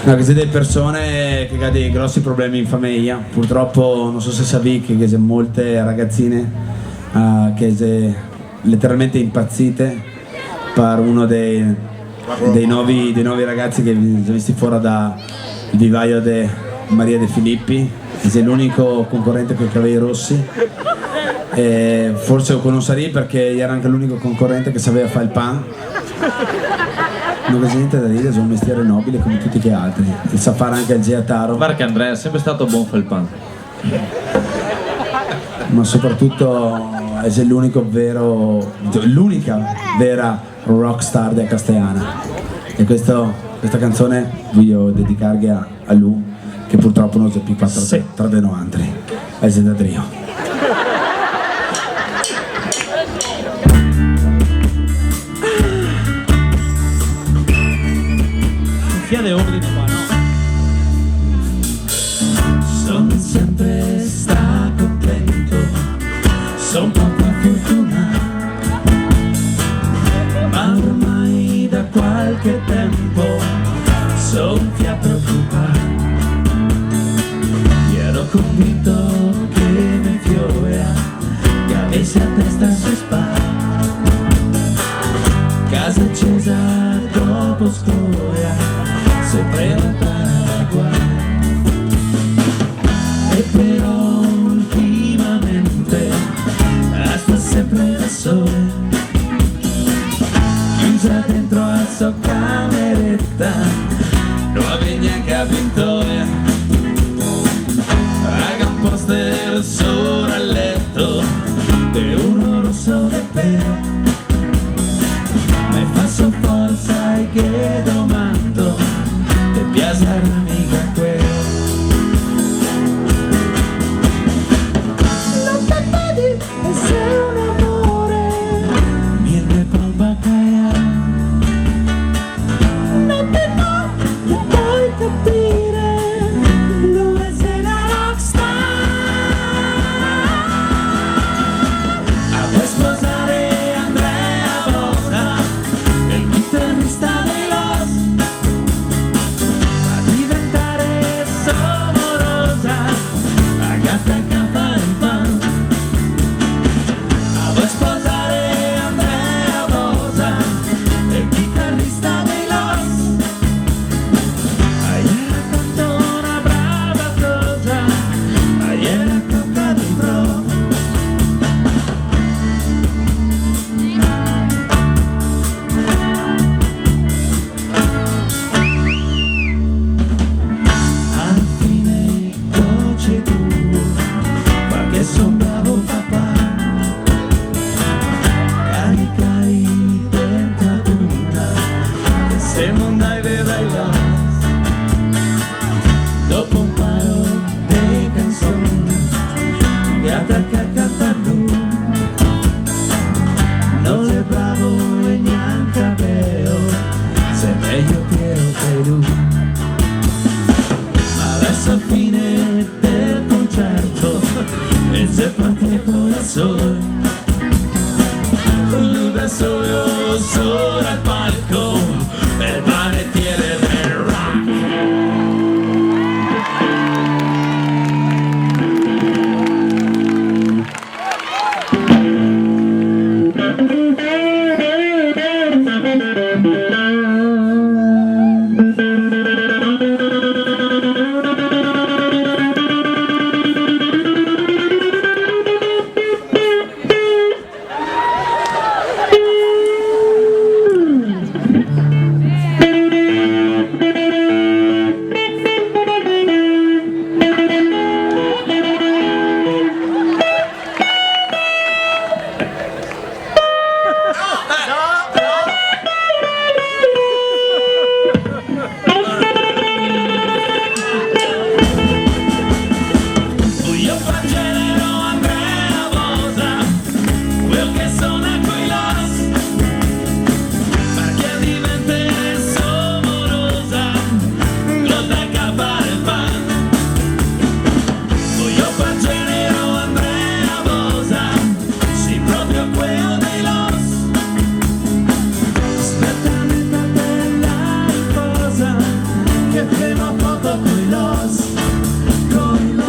No, che siete persone che hanno dei grossi problemi in famiglia. Purtroppo non so se sapevi che ci sono molte ragazzine che sono letteralmente impazzite per uno dei nuovi ragazzi che vi ho visti fuori dal vivaio di Maria De Filippi, che è l'unico concorrente con i capelli rossi. E forse lo conoscerai perché era anche l'unico concorrente che sapeva fare il pan. Non c'è niente da dire, è un mestiere nobile come tutti gli altri. E sa fare anche il geataro. Guarda che Andrea è sempre stato buon fare il pan. Ma soprattutto è l'unica vera rockstar della Castellana. E questa canzone voglio dedicargli a lui, che purtroppo non c'è più tra di noi altri. È Zedadrio. Fiate ordine qua, no? Sono sempre stato contento, sono poco fortunato, ma ormai da qualche tempo sono più preoccupato. Mi ero convinto che mi fiora, che avessi a testa su spalla, casa accesa dopo scuola, sempre lontana da qua. E però ultimamente sta sempre da sole, chiusa dentro a sua cameretta, non avevi neanche a pintoria, raga un poster sopra il letto e uno rosso del pelo. Mi faccio forza e che domando, te piace un'amica quello? Non te vedi e sei un amore, mi reproba caia. Non te no, non puoi capire, lui sei la rockstar. Vuoi sposare Andrea Botta, il chitarrista dei Los, a diventare prima foto coi los, coi los,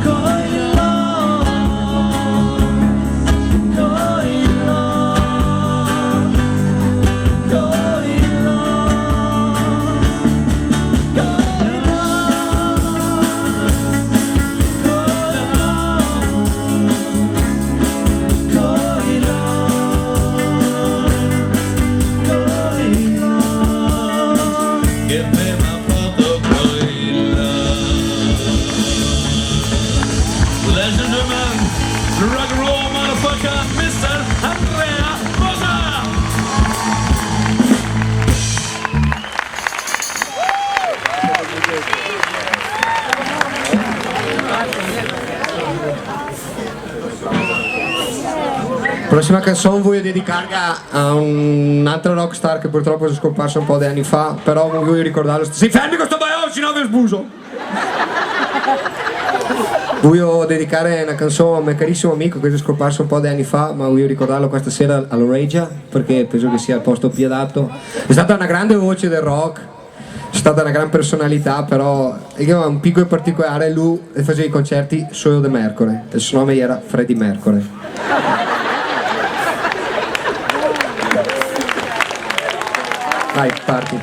coi los, coi los, coi che prima foto coi ladies and gentlemen, the rock and roll motherfucker, Mr. Andrea Bosa. Prossima canzone voglio dedicarla a un altro rockstar che purtroppo è scomparso un po' di anni fa, però voglio ricordarlo. Si fermi con sto baione, se no vi sbuso! Voglio dedicare una canzone a un mio carissimo amico che è scomparso un po' di anni fa, ma voglio ricordarlo questa sera all'Oregia, perché penso che sia il posto più adatto. È stata una grande voce del rock, è stata una gran personalità, però aveva un piccolo particolare, lui faceva i concerti solo di Mercury, il suo nome era Freddie Mercury. Vai, parti.